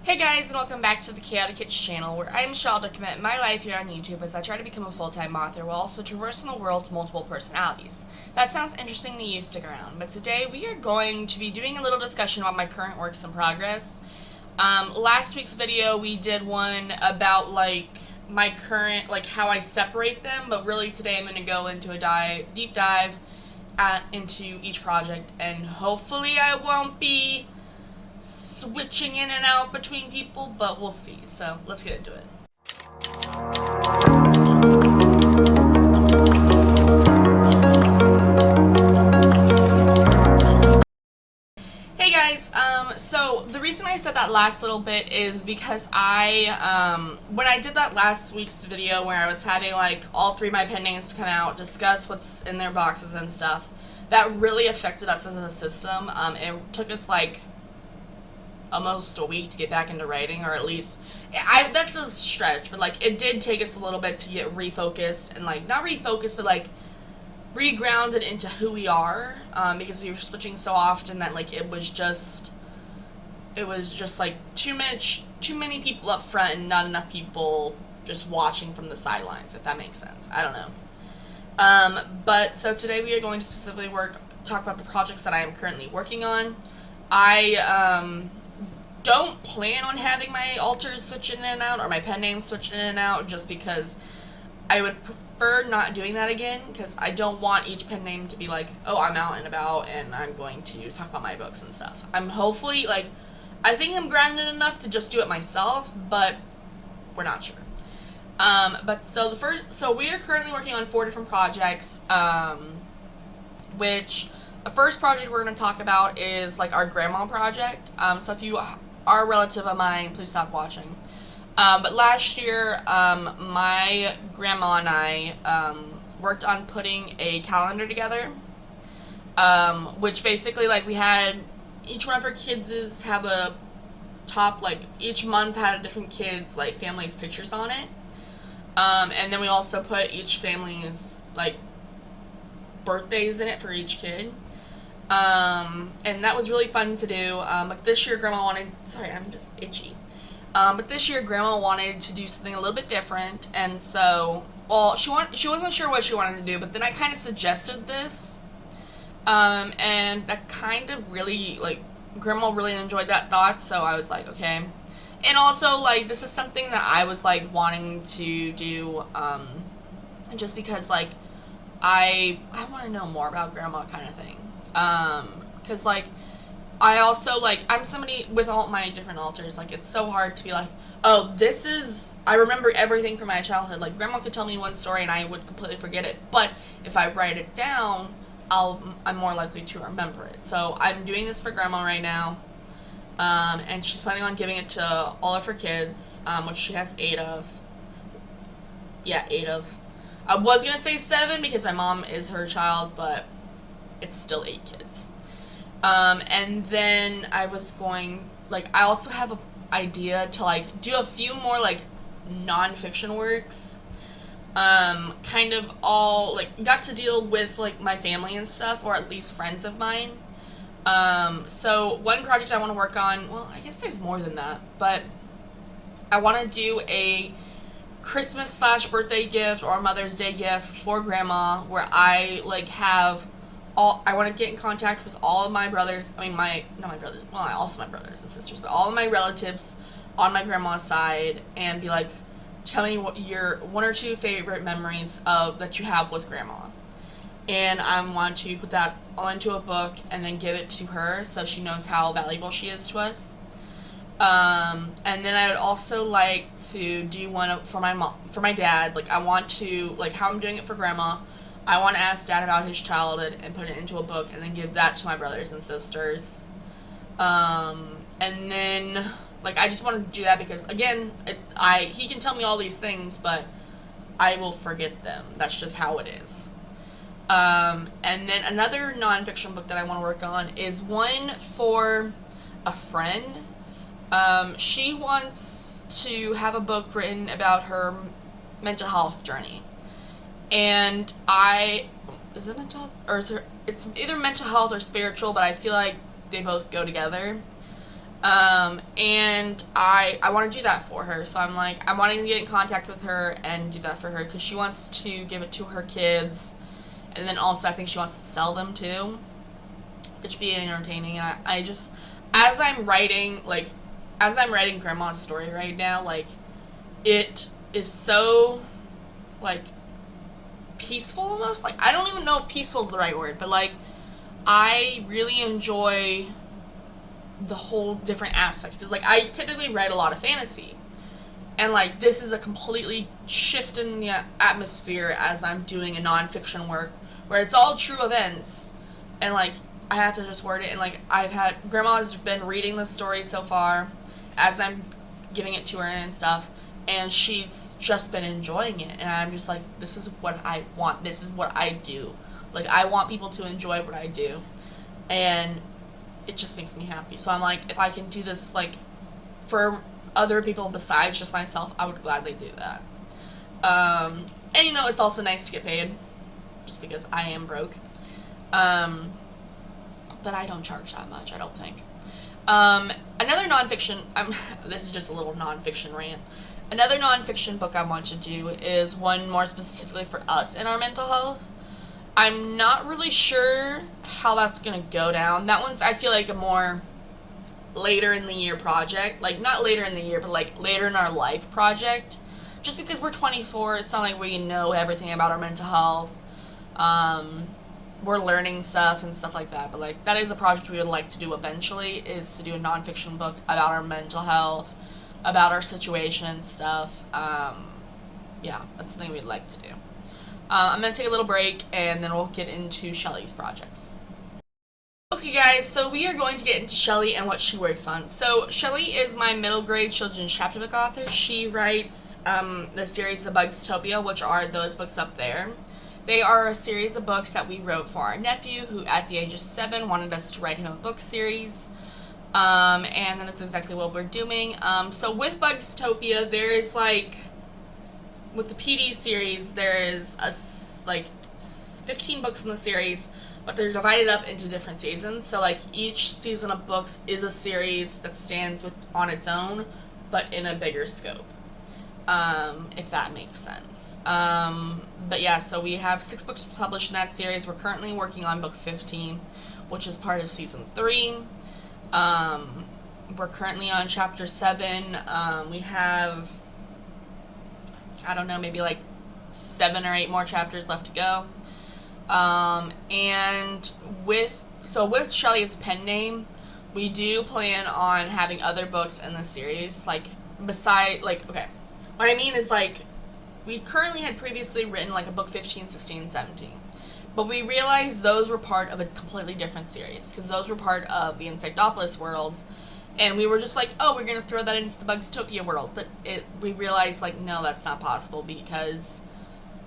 Hey guys, and welcome back to the Shelly Kitz channel, where I am Shell document my life here on YouTube as I try to become a full-time author while also traversing the world with multiple personalities. If that sounds interesting to you, stick around. But today we are going to be doing a little discussion about my current works in progress. Last week's video we did one about my current, how I separate them, but really today I'm going to go into a deep dive into each project, and hopefully I won't be switching in and out between people, but we'll see. So let's get into it. Hey guys, so the reason I said that last little bit is because when I did that last week's video where I was having all three of my pen names come out, discuss what's in their boxes and stuff, that really affected us as a system. It took us almost a week to get back into writing, or at least that's a stretch, but it did take us a little bit to get refocused and not refocused, but regrounded into who we are, because we were switching so often that it was just too many people up front and not enough people just watching from the sidelines, if that makes sense. I don't know. But so today we are going to specifically talk about the projects that I am currently working on. I don't plan on having my alters switch in and out, or my pen names switch in and out, just because I would prefer not doing that again, because I don't want each pen name to be oh, I'm out and about and I'm going to talk about my books and stuff. I'm hopefully, I think I'm grounded enough to just do it myself, but we're not sure. So we are currently working on 4 different projects, which the first project we're going to talk about is our grandma project. So if you are a relative of mine, please stop watching. But last year, my grandma and I worked on putting a calendar together, which basically we had each one of her kids have a top, each month had a different kid's family's pictures on it, and then we also put each family's birthdays in it for each kid. And that was really fun to do. This year Grandma wanted, sorry, I'm just itchy. But this year Grandma wanted to do something a little bit different, and so, she wasn't sure what she wanted to do, but then I kind of suggested this, and that kind of really, Grandma really enjoyed that thought, so I was like, okay. And also, this is something that I was, wanting to do, just because, I want to know more about Grandma kind of thing. Because, I also, I'm somebody with all my different alters, it's so hard to be oh, I remember everything from my childhood. Grandma could tell me one story and I would completely forget it, but if I write it down, I'm more likely to remember it. So I'm doing this for Grandma right now, and she's planning on giving it to all of her kids, which she has 8 of. Yeah, 8 of. I was gonna say 7 because my mom is her child, but it's still 8 kids. And then I was going, I also have an idea to, do a few more, non-fiction works. Kind of all, got to deal with, my family and stuff, or at least friends of mine. So one project I want to work on, well, I guess there's more than that, but I want to do a Christmas/birthday gift or Mother's Day gift for Grandma, where I, have I want to get in contact with all of my brothers, not my brothers, well, also my brothers and sisters, but all of my relatives on my grandma's side, and be tell me what your 1 or 2 favorite memories that you have with Grandma. And I want to put that all into a book and then give it to her so she knows how valuable she is to us. And then I would also like to do one for my dad. I want to, how I'm doing it for Grandma, I want to ask Dad about his childhood and put it into a book and then give that to my brothers and sisters. And then, I just want to do that because, again, he can tell me all these things, but I will forget them. That's just how it is. And then another nonfiction book that I want to work on is one for a friend. She wants to have a book written about her mental health journey. And is it mental health? Or it's either mental health or spiritual, but I feel like they both go together. And I want to do that for her. So I'm like, I'm wanting to get in contact with her and do that for her because she wants to give it to her kids. And then also I think she wants to sell them too, which would be entertaining. And I just, as I'm writing, Grandma's story right now, like, it is so, like, peaceful almost. Like, I don't even know if peaceful is the right word, but, like, I really enjoy the whole different aspect. Because, like, I typically write a lot of fantasy. And, like, this is a completely shift in the atmosphere as I'm doing a nonfiction work where it's all true events. And, like, I have to just word it. And, like, Grandma has been reading the story so far as I'm giving it to her and stuff. And she's just been enjoying it. And I'm just like, this is what I want. This is what I do. Like, I want people to enjoy what I do. And it just makes me happy. So I'm like, if I can do this, like, for other people besides just myself, I would gladly do that. And, you know, it's also nice to get paid. Just because I am broke. But I don't charge that much, I don't think. Another nonfiction, this is just a little nonfiction rant. Another nonfiction book I want to do is one more specifically for us in our mental health. I'm not really sure how that's going to go down. That one's, I feel like, a more later in the year project. Like, not later in the year, but, like, later in our life project. Just because we're 24, it's not like we know everything about our mental health. We're learning stuff and stuff like that. But, like, that is a project we would like to do eventually, is to do a nonfiction book about our mental health, about our situation and stuff. Yeah, that's something we'd like to do. I'm going to take a little break, and then we'll get into Shelly's projects. Okay, guys, so we are going to get into Shelly and what she works on. So, Shelly is my middle grade children's chapter book author. She writes the series of Bugztopia, which are those books up there. They are a series of books that we wrote for our nephew, who at the age of 7 wanted us to write him a book series. And that is exactly what we're doing. So with Bugztopia, there is, like, with the PD series, there is, 15 books in the series, but they're divided up into different seasons. So, like, each season of books is a series that stands on its own, but in a bigger scope. If that makes sense. But yeah, so we have 6 books published in that series. We're currently working on book 15, which is part of season 3. We're currently on chapter 7. We have, I don't know, maybe like 7 or 8 more chapters left to go. And with Shelly as a pen name, we do plan on having other books in the series, okay, what I mean is, like, we currently had previously written, like, a book 15, 16, and 17. But we realized those were part of a completely different series, because those were part of the Insectopolis world. And we were just like, oh, we're going to throw that into the Bugztopia world. But we realized, like, no, that's not possible, because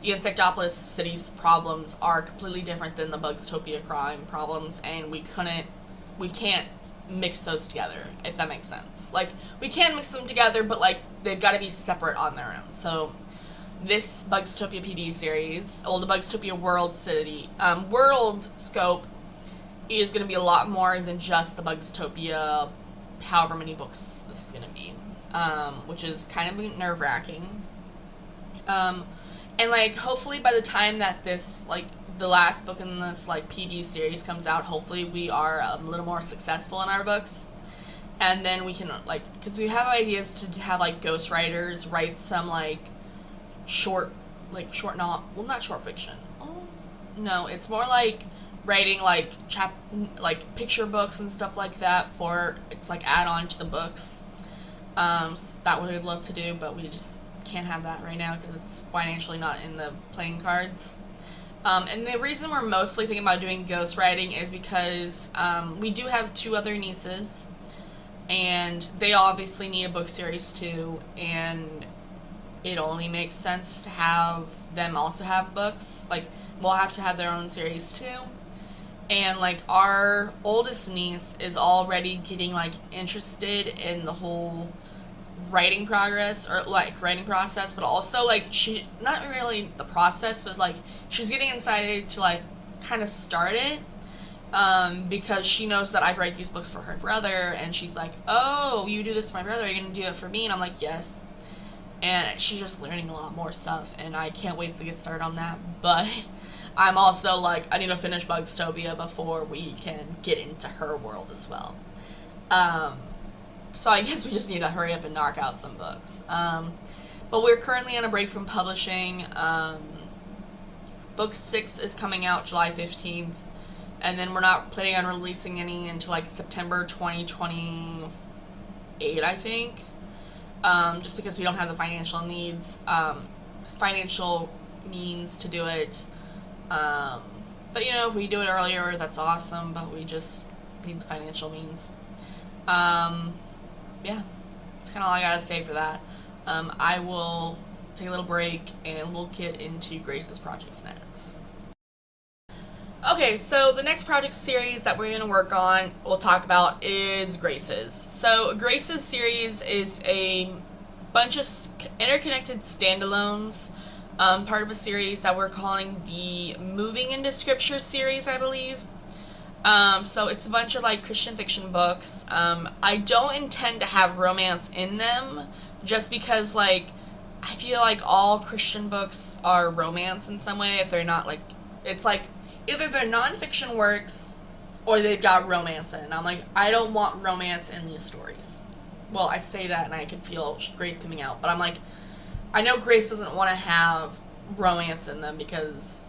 the Insectopolis city's problems are completely different than the Bugztopia crime problems, and we can't mix those together, if that makes sense. Like, we can mix them together, but, like, they've got to be separate on their own. So this Bugztopia PD series, the Bugztopia world scope, is going to be a lot more than just the Bugztopia, however many books this is going to be, which is kind of nerve-wracking. And, like, hopefully by the time that this, like, the last book in this, like, PD series comes out, hopefully we are a little more successful in our books. And then we can, like, because we have ideas to have, like, ghostwriters write some, like, not short fiction. Oh, no, it's more like writing, like, picture books and stuff like that it's like add on to the books. So that one we'd love to do, but we just can't have that right now because it's financially not in the playing cards. And the reason we're mostly thinking about doing ghostwriting is because we do have 2 other nieces, and they obviously need a book series too, and it only makes sense to have them also have books. Like, we'll have to have their own series too. And, like, our oldest niece is already getting, like, interested in the whole writing process, but also, like, not really the process, but, like, she's getting excited to, like, kind of start it. because she knows that I write these books for her brother, and she's like, oh, you do this for my brother, are you going to do it for me? And I'm like, yes. And she's just learning a lot more stuff, and I can't wait to get started on that. But I'm also like, I need to finish Bugztopia before we can get into her world as well. So I guess we just need to hurry up and knock out some books. But we're currently on a break from publishing. Book 6 is coming out July 15th, and then we're not planning on releasing any until like September 2028, I think. Just because we don't have the financial means to do it. But you know, if we do it earlier, that's awesome, but we just need the financial means. Yeah, that's kind of all I gotta say for that. I will take a little break and we'll get into Grace's projects next. Okay, so the next project series that we're going to work on, we'll talk about, is Grace's. So Grace's series is a bunch of interconnected standalones, part of a series that we're calling the Moving into Scripture series, I believe. So it's a bunch of like Christian fiction books. I don't intend to have romance in them, just because like I feel like all Christian books are romance in some way. If they're not, like, it's like either they're nonfiction works or they've got romance in it. And I'm like, I don't want romance in these stories. Well, I say that and I can feel Grace coming out, but I'm like, I know Grace doesn't want to have romance in them because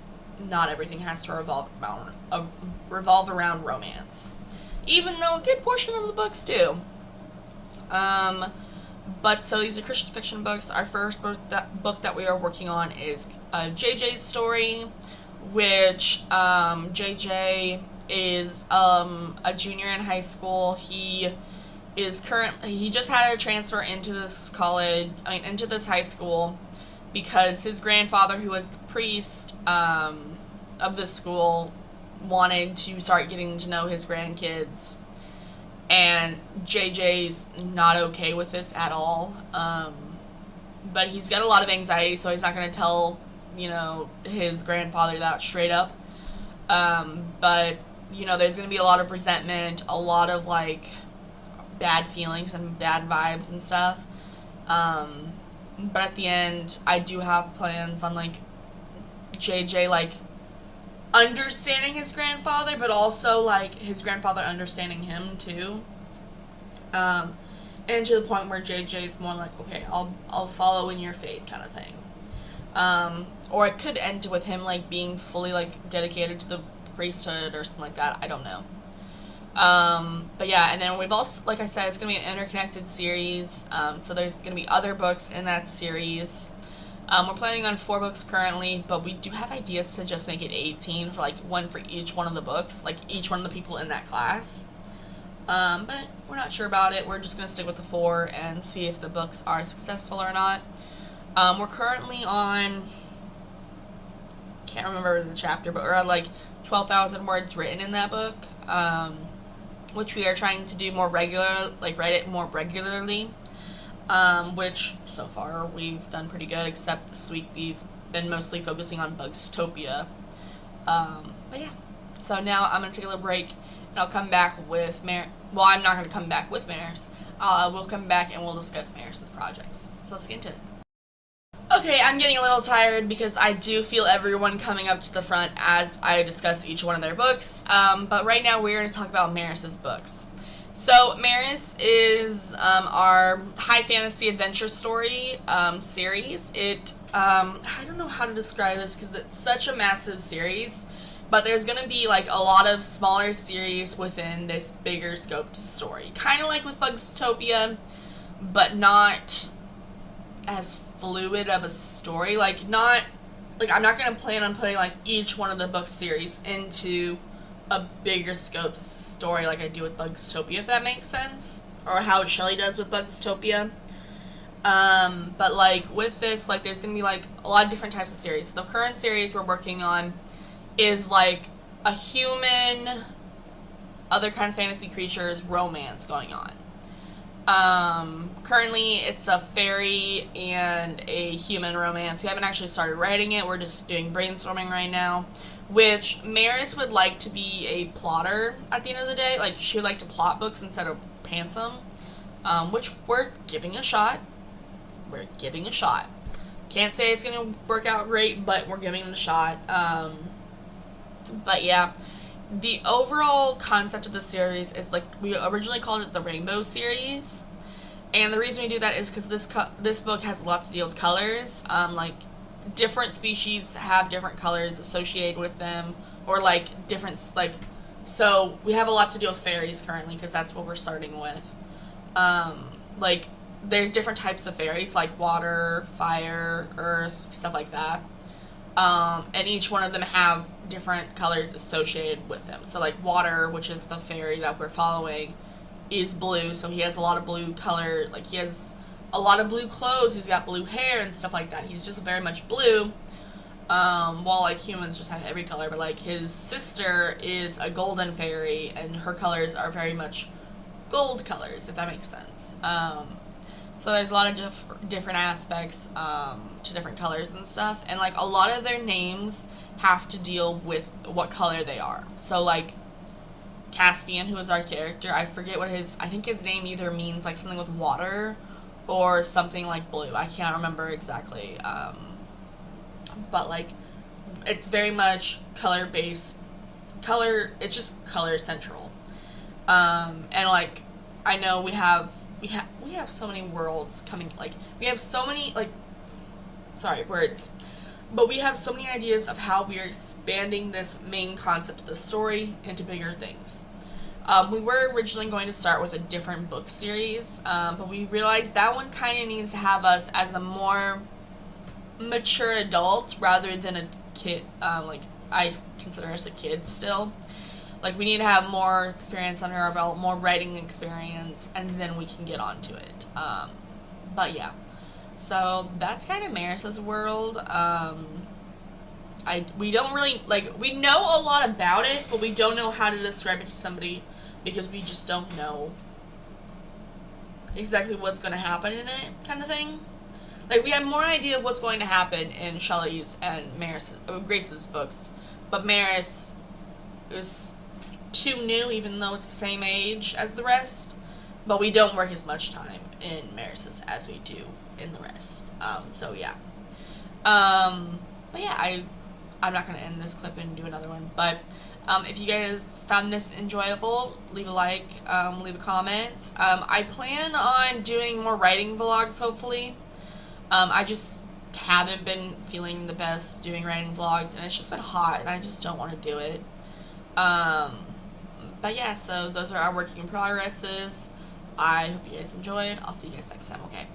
not everything has to revolve around romance, even though a good portion of the books do. But so these are Christian fiction books. Our first book that we are working on is JJ's story, which JJ is a junior in high school. He just had to transfer into this high school because his grandfather, who was the priest of the school, wanted to start getting to know his grandkids. And JJ's not okay with this at all. But he's got a lot of anxiety, so he's not going to tell, his grandfather that straight up. But, there's going to be a lot of resentment, a lot of, like, bad feelings and bad vibes and stuff. But at the end, I do have plans on, like, JJ, like, understanding his grandfather, but also like his grandfather understanding him too, and to the point where JJ's more like, okay, I'll follow in your faith kind of thing, or it could end with him like being fully like dedicated to the priesthood or something like that. I don't know. But yeah, and then we've also, like I said, it's gonna be an interconnected series, so there's gonna be other books in that series. We're planning on 4 books currently, but we do have ideas to just make it 18 for like one for each one of the books, like each one of the people in that class. But we're not sure about it. We're just going to stick with the 4 and see if the books are successful or not. We're currently on, can't remember the chapter, but we're at like 12,000 words written in that book, which we are trying to do more regular, like write it more regularly, which so far we've done pretty good, except this week we've been mostly focusing on Bugztopia. But yeah, so now I'm going to take a little break, and I'll come back with well, I'm not going to come back with Maris. We'll come back and we'll discuss Maris's projects. So let's get into it. Okay, I'm getting a little tired because I do feel everyone coming up to the front as I discuss each one of their books, but right now we're going to talk about Maris's books. So Maris is our high fantasy adventure story series. I don't know how to describe this because it's such a massive series, but there's going to be like a lot of smaller series within this bigger scoped story. Kind of like with Bugztopia, but not as fluid of a story. I'm not going to plan on putting like each one of the book series into a bigger scope story like I do with Bugztopia, if that makes sense, or how Shelly does with Bugztopia. But like with this, like there's gonna be like a lot of different types of series. The current series we're working on is like a human, other kind of fantasy creatures romance going on. Currently it's a fairy and a human romance. We haven't actually started writing it. We're just doing brainstorming right now. which Maris would like to be a plotter at the end of the day. Like, she would like to plot books instead of pants them, which we're giving a shot. We're giving a shot. Can't say it's going to work out great, but we're giving it a shot. But yeah, the overall concept of the series is, like, we originally called it the Rainbow Series. And the reason we do that is because this book has lots to deal with colors. Like, different species have different colors associated with them, or like different, like, so we have a lot to do with fairies currently because that's what we're starting with. Like, there's different types of fairies, like water, fire, earth, stuff like that. And each one of them have different colors associated with them. So, like, water, which is the fairy that we're following, is blue, so he has a lot of blue color, like, he has a lot of blue clothes, he's got blue hair and stuff like that. He's just very much blue, while, like, humans just have every color, but, like, his sister is a golden fairy, and her colors are very much gold colors, if that makes sense. So there's a lot of different aspects to different colors and stuff, and, like, a lot of their names have to deal with what color they are. So, like, Caspian, who is our character, I forget what I think his name either means, like, something with water or something like blue. I can't remember exactly. But, like, it's very much color-based. It's just color central. And, like, I know we have so many worlds coming, like, we have so many, like, sorry, words. But we have so many ideas of how we are expanding this main concept of the story into bigger things. We were originally going to start with a different book series, but we realized that one kind of needs to have us as a more mature adult rather than a kid. Like, I consider us a kid still. Like, we need to have more experience under our belt, more writing experience, and then we can get onto it. But yeah. So that's kind of Maris's world. We don't really, like, we know a lot about it, but we don't know how to describe it to somebody because we just don't know exactly what's going to happen in it, kind of thing. Like, we have more idea of what's going to happen in Shelly's and Grace's books, but Maris is too new, even though it's the same age as the rest, but we don't work as much time in Maris's as we do in the rest. So yeah. But yeah, I'm not going to end this clip and do another one, but if you guys found this enjoyable, leave a like, leave a comment. I plan on doing more writing vlogs, hopefully. I just haven't been feeling the best doing writing vlogs, and it's just been hot, and I just don't want to do it. But yeah, so those are our working progresses. I hope you guys enjoyed. I'll see you guys next time, okay?